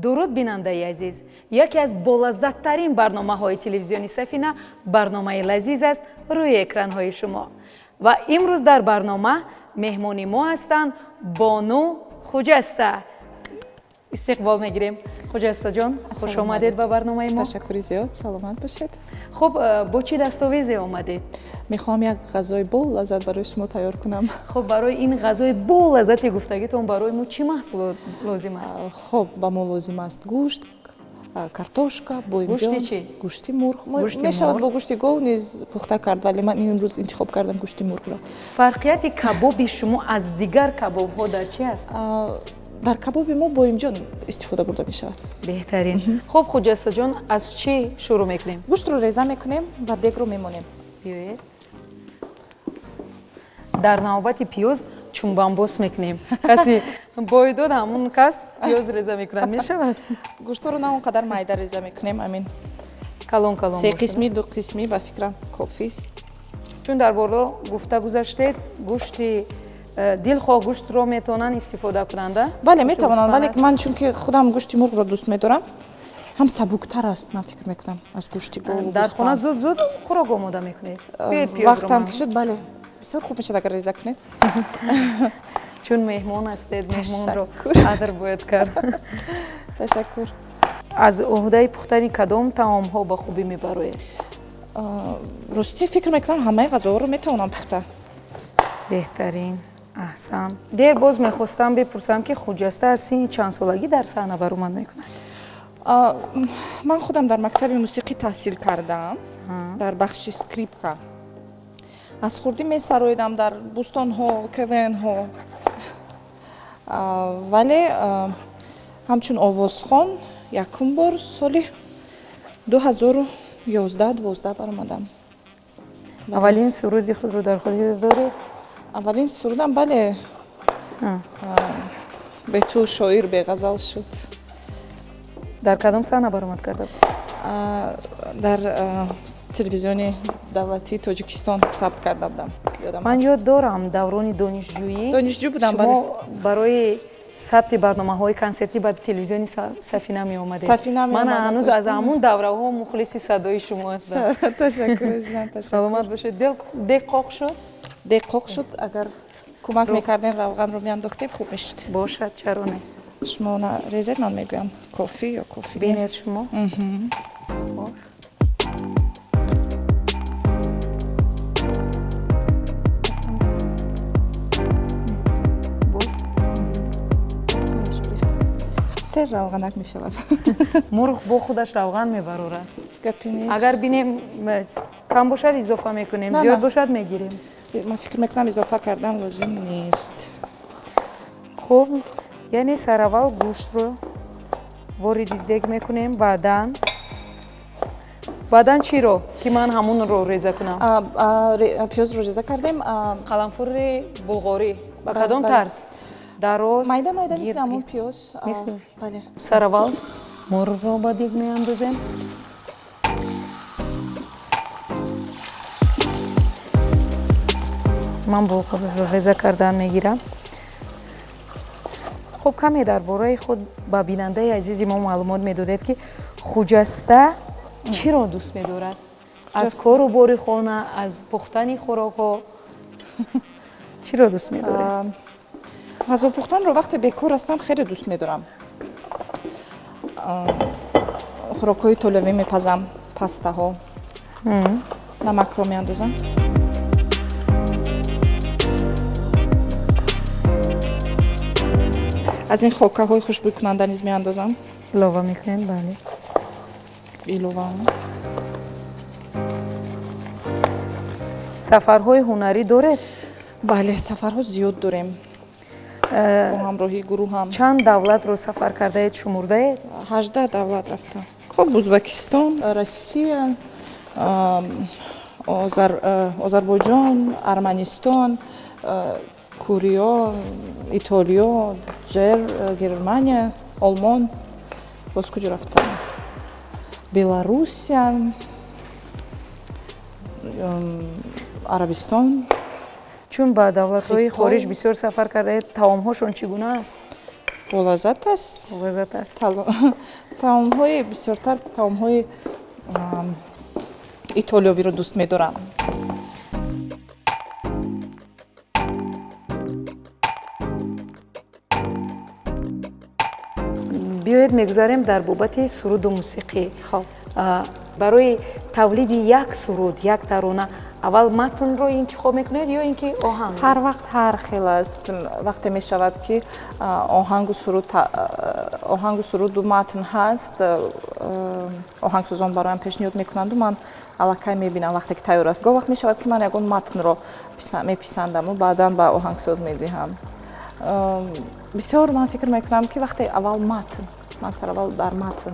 дуруд бинандаи азиз, яке аз болаззаттарин барномаҳои телевизиони Сафина барномаи лазиз аст рӯи экранҳои шумо. Ва имрӯз дар барнома меҳмони мо ҳастанд Бону Хуҷаста. Истиқбол мегирем. Хуҷаста ҷон, хуш омадед ба барномаи мо. Ташаккури зиёд, саломат бошед. Хуб, бо чӣ дастовезе омадед? Мехоҳам як ғазои бо лаззат барои шумо тайёр кунам. Хуб, барои ин ғазои бо лаззати гуфтагитон барои мо чӣ маҳсулот лозим аст? Хуб, ба мо лозим аст гӯшт, картошка, боимҷон. Гӯшти чӣ? Гӯшти мурғ. Мешавад бо гӯшти гов низ пухта кард, вале ман имрӯз интихоб кардам гӯшти мурғро. Фарқияти кабоби шумо аз дигар кабобҳо дар чӣ аст? Дар кабоби мо боимҷон истифода бурда мешавад. Беҳтарин. Хуб, Хуҷастаҷон, аз чӣ шурӯъ мекунем? Гӯштро реза мекунем ва дегро мемонем. Биёед. Дар навбати пиёз чунбанбос мекунем. Каси бой дод ҳамун кас пиёз реза мекунад, мешавад? Гӯштро на он қадар майда реза мекунем, амин. Калон се қисми, ду қисми ба фикрам кофист. Чун дар боло гуфта гузаштед, гӯшти дилхоҳ гӯштро метавонанд истифода кунанд? Бале, метавонанд, вале ман чунки худам гӯшти мурғро дӯст медорам, ҳам сабуктар аст, ман фикр мекунам аз гӯшти гов. Дар хона зуд хӯрок омода мекунед? Вақтам ки шуд, бале, бисёр хуб мешад агар реза кунед. Чун меҳмон ҳастед, меҳмонро қадр бояд кард. Ташаккур. Аз уҳдаи пухтани кадом таомҳо ба хубӣ мебароед? Рости фикр мекунам ҳамаи ғазоҳоро метавонам пухта. Беҳтарин, аҳсан. Дер боз мехостам бипурсам ки Хуҷаста аз синни чандсолагӣ дар саҳна баромад мекунад? Ман худам дар мактаби мусиқӣ таҳсил кардам, дар бахши скрипка. Аз хурдӣ месароидам дар бӯстонҳо, квнҳо. Вале ҳамчун овозхон якум бор соли 2011-12 баромадам. Аввалин суруди худро дар хотир доред? Аввалин сурудам, бале, бету шоир беғазал шуд. Дар кадом саҳна баромад карда буд? Дар телевизиони давлати Тоҷикистон сабт карда будам. Ман ёд дорам даврони донишҷӯӣ. Донишҷӯ будам, бале. Шумо барои сабти барномаҳои консертӣ ба телевизиони Сафина меомадед. Ман ҳанӯз аз ҳамун давраҳо мухлиси садои шумо ҳастам. Ташаккур азизам, ташаккур. Саломат бошед. Дег қоқ шуд? Дег қоқ шуд, агар кӯмак мекарден равғанро меандохтем хуб мешуд. Бошад, чаро не. Шумо резед, ман мегӯям кофӣ ё кофӣ. Бинед шумо. Се равғанак мешавад. Мурғ бо худаш равған мебарорад. Гапи нест. Агар бинем кам бошад изофа мекунем, зиёд бошад мегирем. Ман фикр мекунам изофа кардан лозим нест. Хуб, яъне сараввал гӯштро вориди дег мекунем, баъдан чиро ки ман ҳамунро реза кунам? Пиёзро реза кардем. Қаламфури булғорӣ ба кадом тарз? Дароз, майда мисли ҳамун пиёз. Бале. Сараввал мурғро ба дег меандозем. Ман булғориро реза кардан мегирам. хуб, каме дар бораи худ ба бинандаи азизи мо маълумот медодед ки Хуҷаста чиро дӯст медорад? Аз кору бори хона, аз пухтани хӯрокҳо чиро дӯст медорад? ғазо пухтанро вақте бекор ҳастам хеле дӯст медорам. хӯрокҳои толавӣ мепазам, пастаҳо, намакро меандозам. аз ин хокаҳои хушбӯйкунанда низ меандозам. Илова мекунем, бале. Илова. Сафарҳои ҳунарӣ доред? Бале, сафарҳо зиёд дорем. Бо ҳамроҳи гурӯҳам. Чанд давлатро сафар кардаед, шумурдаед? 18 давлат рафтам. Хуб, Узбекистон, Россия, Озарбойҷон, Арманистон, Куриё, Итолиё, Германия, Олмон, боз куҷо рафтам? Беларусия, Арабистон. Чун ба давлатҳои хориҷ бисёр сафар кардаед, таомҳошон чӣ гуна аст? болаззат аст. лаззат аст. таомҳои бисёртар таомҳои итолиёвиро дӯст медорам. биёед мегузарем дар бобати суруду мусиқӣ. барои тавлиди як суруд, як тарона аввал матнро интихоб мекунед ё ин ки оҳанг? ҳар вақт ҳар хел аст. вақте мешавад ки оҳангу суруду матн ҳаст, оҳангсозон бароям пешниҳод мекунанду ман аллакай мебинам вақте ки тайёр аст. гоҳ вақт мешавад ки ман ягон матнро меписандаму баъдан ба оҳангсоз медиҳам. бисёр ман фикр мекунам ки вақте аввал матн, ман сараввал дар матн,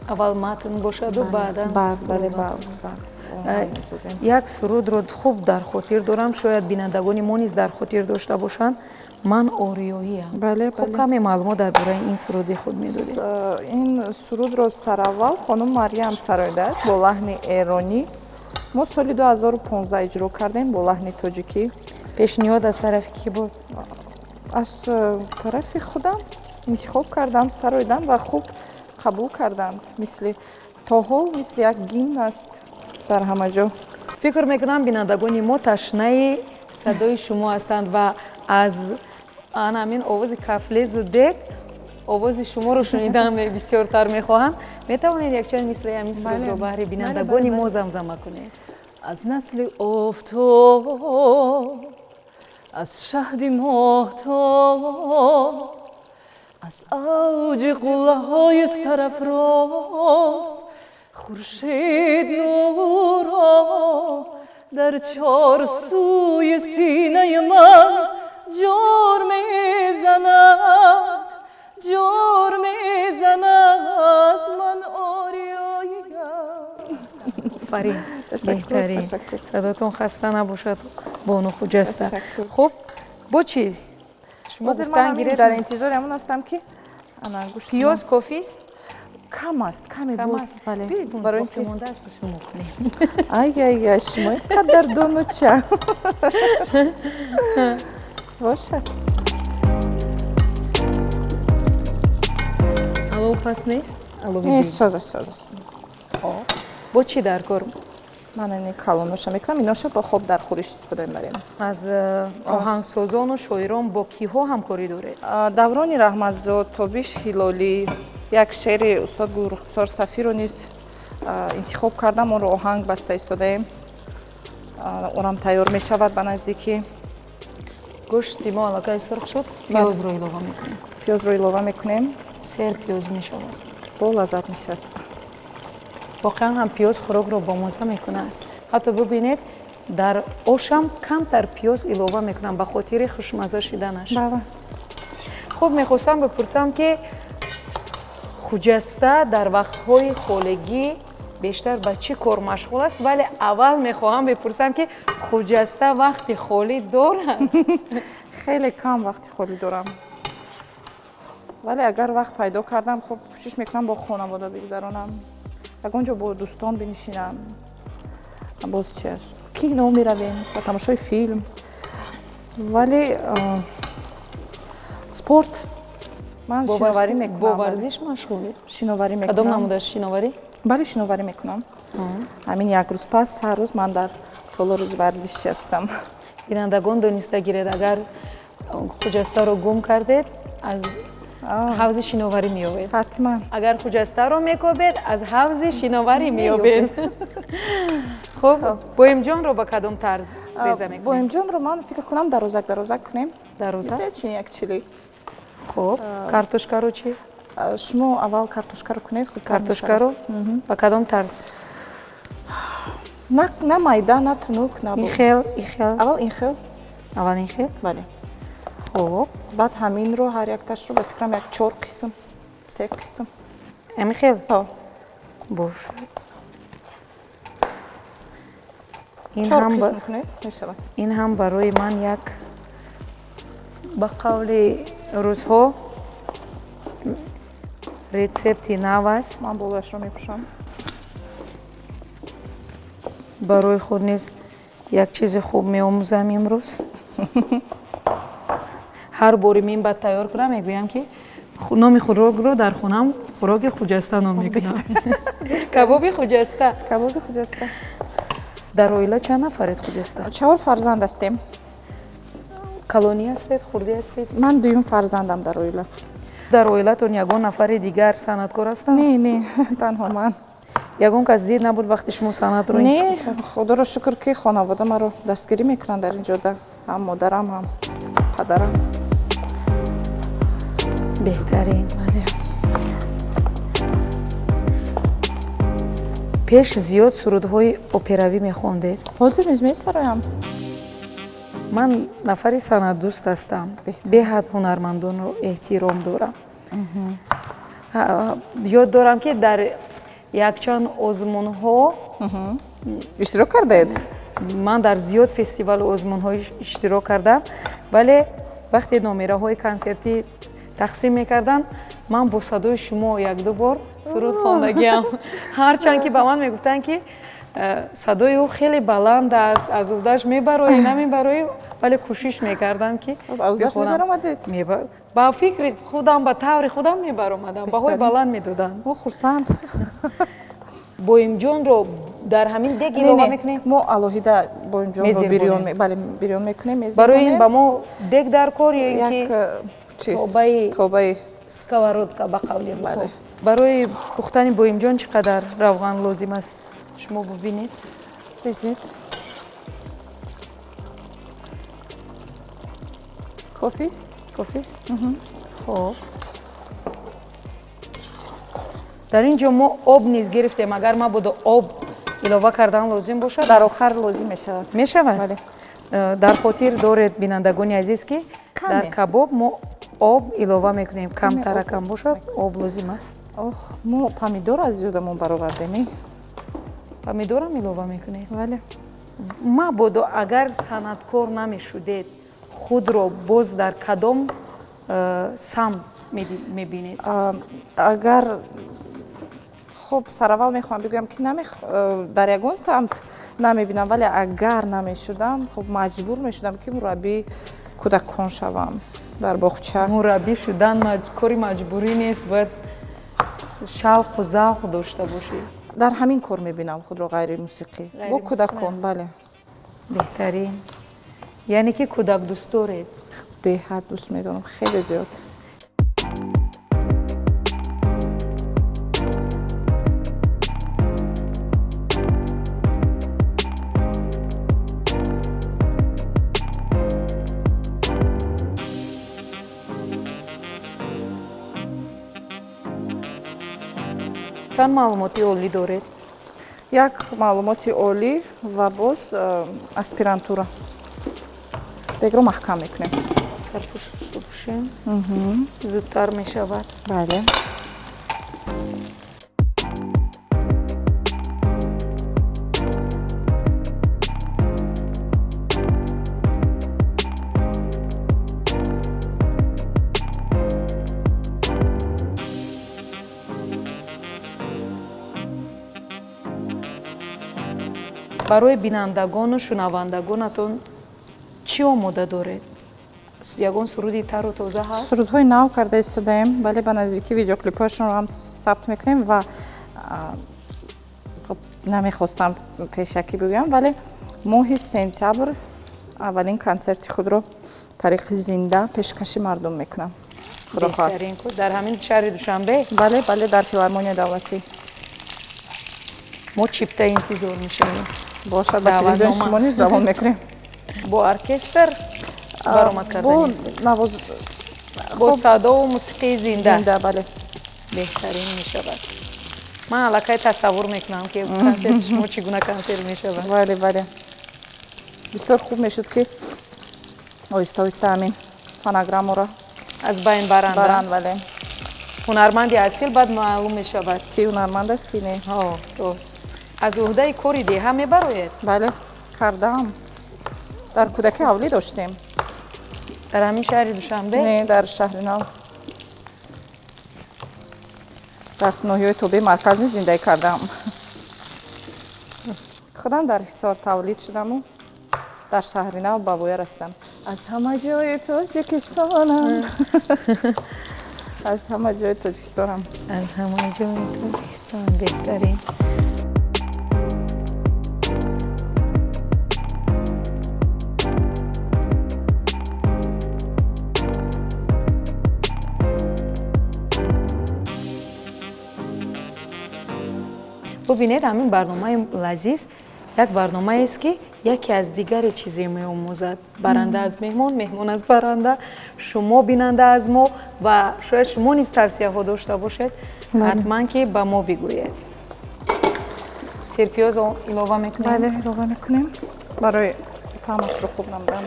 аввал матн бошаду баъдан як сурудро хуб дар хотир дорам, шояд бинандагони мо низ дар хотир дошта бошанд. ман ориёиам. хуб каме маълумот дар бораи ин суруди худ медодед? ин сурудро сараввал хонум Марьям сароидааст бо лаҳни эронӣ. мо соли 2015 иҷро кардем бо лаҳни тоҷикӣ. пешниҳод аз тарафи кӣ буд? аз тарафи худам интихоб кардам, сароидам ва хуб қабул карданд. мисли то ҳол мисли як гимн аст дар ҳама ҷо. фикр мекунам бинандагони мо ташнаи садои шумо ҳастанд ва аз ҳамин овози кафлезу дек овози шуморо шунидан бисёртар мехоҳанд. метавонед якчанд мисли ҳамин сурудро баҳри бинандагони мо замзама кунед? аз насли офтоб аз шаҳди моҳтоб аз авҷи қуллаҳои сарафроз хуршед нуро дар чорсуи синаи ман ҷор мезанад ман ориёиам. фарин беҳтарин. садотон хаста набошад бону хуҷаста. хуб бо чӣ шумо ҳозир гуфтан ман гиред? дар интизори ҳамон ҳастам ки гӯшти пиёз кофист? кам аст, каме боз. барои ки мондаашро шумо кунед. ай шумо инқадар донуча. бошад. алов пас нест? соз аст. бо чӣ дар кор? ман ин калоноша мекунам. иноша бо хоб дар хӯриш истифода мебарем. аз оҳангсозону шоирон бо киҳо ҳамкорӣ доред? даврони раҳматзод, тобиш ҳилолӣ, як шеъри устод гулрухсор сафиро низ интихоб кардам, онро оҳанг баста истодаем. онам тайёр мешавад ба наздикӣ. гӯшти мо аллакай сурх шуд, пиёзро илова мекунем. пиёзро илова мекунем. сер пиёз мешавад. бо лаззат мешавад. воқеан ҳам пиёз хӯрокро бомазза мекунад. ҳатто бубинед дар ошам камтар пиёз илова мекунам ба хотири хушмазза шиданаш. хуб мехостам бипурсам ки хуҷаста дар вақтҳои холигӣ бештар ба чӣ кор машғул аст, вале аввал мехоҳам бипурсам ки хуҷаста вақти холӣ дорад? хеле кам вақти холӣ дорам. вале агар вақт пайдо кардам, хуб кӯшиш мекунам бо хонавода бигузаронам. ягон ҷо бо дӯстон бинишинам. боз чи аст? кино меравем, ба тамошои филм. вале спорт ман шиноварӣ мекунам. бо варзиш машғулед? шиноварӣ мекунам. кадом намудаш шиноварӣ? бале шиноварӣ мекунам. ҳамин як рӯз пас ҳар рӯз ман дар толо рӯзи варзиш ҳастам. бинандагон дониста гиред, агар хуҷастаро гум кардед аз ҳавзи шиноварӣ меёбед. ҳатман. агар хуҷастаро мекобед аз ҳавзи шиноварӣ меёбед. хуб боимҷонро ба кадом тарз реза мекунед? боимҷонро ман фикр кунам дарозак кунем. дарозак? як чили. хуб картошкаро чӣ? шумо аввал картошкаро кунед. картошкаро ба кадом тарз? на майда, на тунук, на ин хел аввал ин хел. аввал ин хел? бале. хуб баъд ҳаминро ҳар якташро ба фикрам як 4 қисм, 3 қисм. ҳамин хел? бошад. ин ҳам барои ман як ба қавли рӯзҳо рецепти нав аст. ман болашро мепӯшам. барои худ низ як чизи хуб меомӯзам имрӯз. ҳар боре мин ба тайёр кунам мегӯям ки номи хӯрокро дар хонам хӯроки хуҷаста ном мекунам. Кабоби хуҷаста. кабоби хуҷаста. Дар оила чанд нафаред хуҷаста? 4 фарзанд ҳастем. Калонӣ ҳастед, хурдӣ ҳастед? ман дуюм фарзандам дар оила. Дар оилатон ягон нафари дигар санъаткор ҳастанд? не танҳо ман. Ягон кас зид набуд вақти шумо санъатро не интихоб кард? худоро шукр ки хонавода маро дастгирӣ мекунанд дар ин ҷода, ҳам модарам ҳам падарам. беҳтарин. пеш зиёд сурудҳои операвӣ мехондед? ҳозир низ месароям. ман нафари санъатдӯст ҳастам. беҳад ҳунармандонро эҳтиром дорам. ёд дорам ки дар якчанд озмунҳо иштирок кардед? ман дар зиёд фестивалу озмунҳо иштирок кардам, вале вақте номераҳои консертӣ тақсим мекарданд, ман бо садои шумо як-ду бор суруд хондагиам. ҳарчанд ки ба ман мегуфтанд ки садои ӯ хеле баланд аст, аз удаш мебароӣ, намебароӣ, вале кӯшиш мекардам ки ба фикри худам, ба таври худам мебаромадам, баҳои баланд медодам. хурсанд. боимҷонро дар ҳамин дег илова мекунем? мо алоҳида боимҷонро бирён мекунем, барои ин ба мо дег дар кор ё ин ки тобаи сковородка ба қавли рӯзҳо. барои пухтани боимҷон чӣ қадар равған лозим аст шумо бубинед? Визит. Кофист? Кофист? Хоб. Дар ин ҷо мо об низ гирифтем, агар мабудо об илова кардан лозим бошад? Дар охар лозим мешавад. Мешавад? Бале. Дар хотир доред бинандагони азиз ки дар кабоб мо об илова мекунем, камтаракам бошад, об лозим аст. мо помидор аз ёдамон баровардем. Помидорам илова мекунед? Бале. мабодо агар санъаткор намешудед, худро боз дар кадом самт мебинед? агар хуб сараввал мехоҳам бигӯям ки дар ягон самт намебинам, вале агар намешудам, хуб маҷбур мешудам ки мураббии кӯдакон шавам дар боғча. мураббӣ шудан кори маҷбурӣ нест, бояд шавқу завқ дошта бошед. дар ҳамин кор мебинам худро ғайри мусиқӣ бо кӯдакон. бале. беҳтарин. яъне ки кӯдакдӯст доред? беҳад дӯст медорам, хеле зиёд. чанд маълумоти олӣ доред? як маълумоти олӣ ва боз аспирантура. дегро маҳкам мекунем. сарпӯшем зудтар мешавад. бале. барои бинандагону шунавандагонатон чӣ омода доред? ягон суруди тару тоза ҳаст? сурудҳои нав карда истодаем, вале ба наздикӣ видеоклипҳояшонро ҳам сабт мекунем ва намехостам пешакӣ бигӯям, вале моҳи сентябр аввалин консерти худро тариқи зинда пешкаши мардум мекунам. беҳтарин ку дар ҳамин шаҳри душанбе? бале дар филармонияи давлатӣ. мо чипта интизор мешавем. бошад ба телевизиони шумо низ равон мекунем. бо оркестр баромад кардани бо садову мусиқии зинда. бале. беҳтарин мешавад. ман аллакай тасаввур мекунам ки консерти шумо чӣ гуна консерт мешавад. бале. бисёр хуб мешуд ки оҳиста оҳиста ҳамин фонограммаро аз байн баранд. бале. ҳунарманди асил баъд маълум мешавад ки ҳунарманд аст ки не. рост. аз уҳдаи кори деҳа мебароед? бале, кардам. дар кӯдакӣ ҳавлӣ доштем. дар ҳамин шаҳри душанбе? не, дар шаҳри нав. дар ноҳияи тобе марказӣ зиндагӣ кардам. худам дар ҳисор тавлид шудаму дар шаҳри нав ба воя растам. аз ҳама ҷои тоҷикистонам. аз ҳама ҷои Тоҷикистонам. аз ҳамаи ҷои Тоҷикистон беҳтарин. бубинед ҳамин барномаи лазиз як барномаест ки яке аз дигаре чизе меомӯзад. Баранда аз меҳмон, меҳмон аз баранда, шумо бинанда аз мо ва шояд шумо низ тавсияҳо дошта бошед, ҳатман ки ба мо бигӯед. серпиёзро илова мекунем? бале илова мекунем барои таъмашро хуб намудам.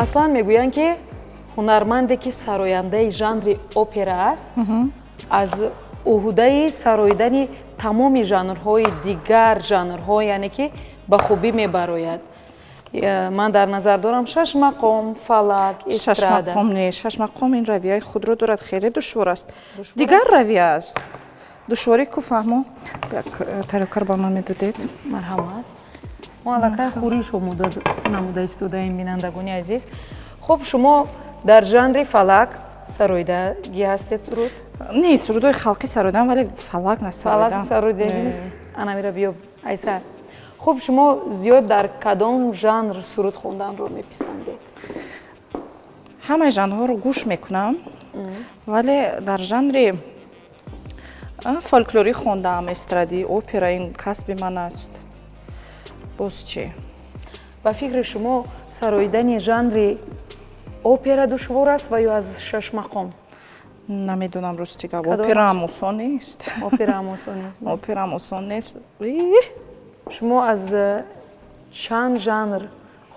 аслан мегӯянд ки ҳунарманде ки сарояндаи жанри опера аст аз уҳдаи сароидани тамоми жанрҳои дигар жанрҳо яъне ки ба хубӣ мебарояд. ман дар назар дорам шаш мақом, фалак, эстрада. Шаш мақом ин равияи худро дорад, хеле душвор аст. Дигар равия аст. душворӣ ку фаҳмо як тарелкаро ба ман медодед. марҳамат. мо аллакай хӯриш намуда истодаем бинандагони азиз. хуб шумо дар жанри фалак сароидагӣ ҳастед суруд? Не, сурудои халқӣ сароидаам, вале фалак на сароидаам. фалак сароидагӣ нест? анамира биё айсар. хуб шумо зиёд дар кадом жанр суруд хонданро меписандед? ҳамаи жанрҳоро гӯш мекунам, вале дар жанри фолклорӣ хондаам, эстрадӣ, опера, ин касби ман аст. боз чӣ? ба фикри шумо сароидани жанри опера душвор аст ва ё аз шаш мақом? Намедонам рости гап. Операам осон нест. Операам осон нест. Операам осон нест. шумо аз чанд жанр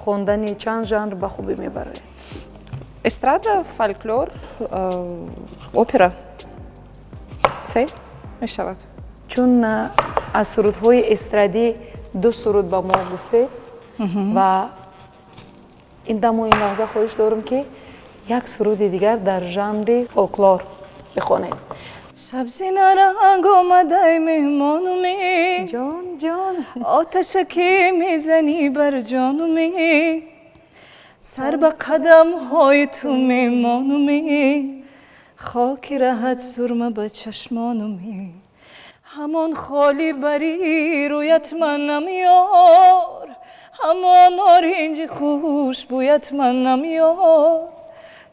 хондани чанд жанр ба хубӣ мебароед? Эстрада, фольклор, опера. Се мешавад. чун аз сурудҳои эстрадӣ ду суруд ба мо гуфтед ва индамо ин лаҳза хоҳиш дорам ки як суруди дигар дар жанри фолклор бихонед. سبزی نرنگ آمده مهمانومی ҷон ҷон آتشکی میزنی بر جانومی سر به قدم های تو میمانومی خاکی راحت سرمه به چشمانومی همان خالی بری رویت من نمیار همان نارنج خوش بویت من نمیار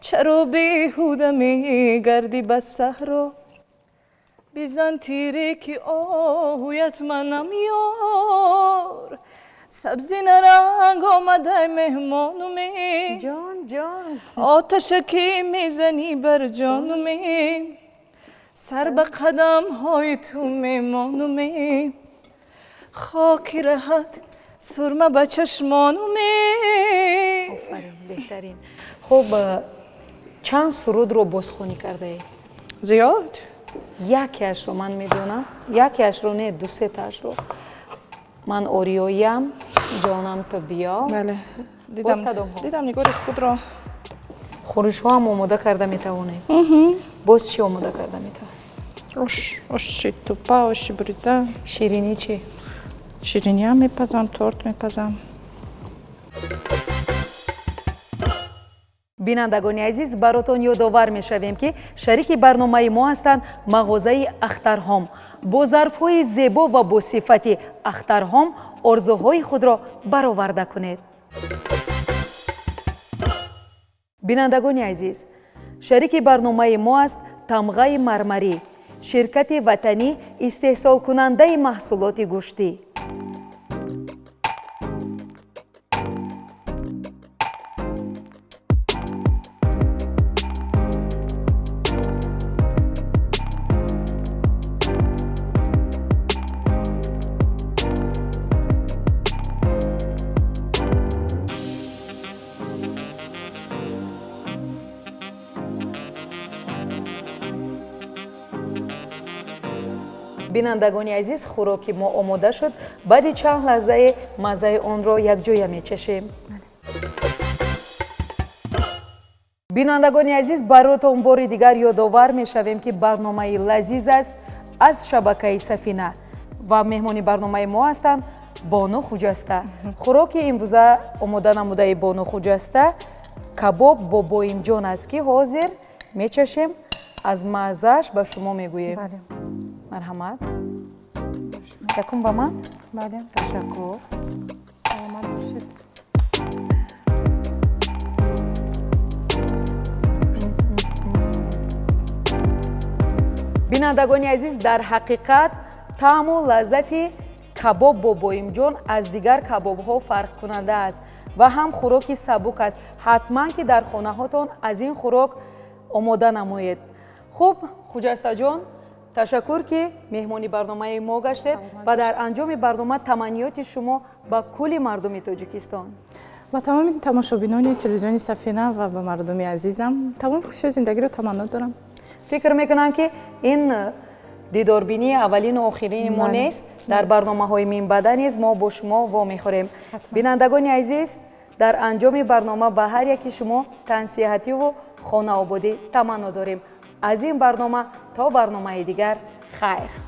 چرا بیهوده میگردی به صحرا بیزن تیری که آهویت من نمیار سبزی نرنگ آمده مهمانومی ҷон ҷон آتشکی میزنی بر جانومی سر به قدم های تو میمانومی خاکی راحت سرمه به چشمانومی офарин беҳтарин. хуб чанд сурудро бозхонӣ кардаед? Зиёд? якеашро ман медонам, якеашро не, дусетаашро. ман ориёям, ҷонам то биё. Бале. Боз кадомҳо? Дидам нигори худро. хӯришҳо ҳам омода карда метавонед? боз чӣ омода карда метавонед? Оши тупа, оши бурида. ширинӣ чӣ? Шириниям мепазам, торт мепазам. бинандагони азиз, баротон ёдовар мешавем ки шарики барномаи мо ҳастанд мағозаи Ахтарҳом. бо зарфҳои зебо ва босифати Ахтарҳом орзуҳои худро бароварда кунед. бинандагони азиз, шарики барномаи мо аст Тамғаи мармарӣ, ширкати ватанӣ истеҳсолкунандаи маҳсулоти гӯштӣ. бинандагони азиз, хӯроки мо омода шуд. баъди чанд лаҳзае маззаи онро якҷоя мечашем. бинандагони азиз, баротон бори дигар ёдовар мешавем ки барномаи лазиз аст аз шабакаи Сафина ва меҳмони барномаи мо ҳастанд Бону Хуҷаста. хӯроки имрӯза омода намудаи Бону Хуҷаста кабоб бо боимҷон аст ки ҳозир мечашем. аз маззааш ба шумо мегӯем. марҳамат. якум ба ман. ташаккур. саломат бошед. бинандагони азиз, дар ҳақиқат таъму лаззати кабоб бо боимҷон аз дигар кабобҳо фарқкунанда аст ва ҳам хӯроки сабук аст. ҳатман ки дар хонаҳотон аз ин хӯрок омода намоед. хуб, Хуҷастаҷон, ташаккур ки меҳмони барномаи мо гаштед ва дар анҷоми барнома таманниёти шумо ба кулли мардуми Тоҷикистон. ба тамоми тамошобинони телевизиони Сафина ва ба мардуми азизам тамоми хушиё зиндагиро таманно дорам. фикр мекунам ки ин дидорбинии аввалину охирини мо нест. дар барномаҳои минбаъда низ мо бо шумо вомехӯрем. бинандагони азиз, дар анҷоми барнома ба ҳар яки шумо тансиҳативу хонаободӣ таманно дорем. аз ин барнома то барномаи дигар, хайр.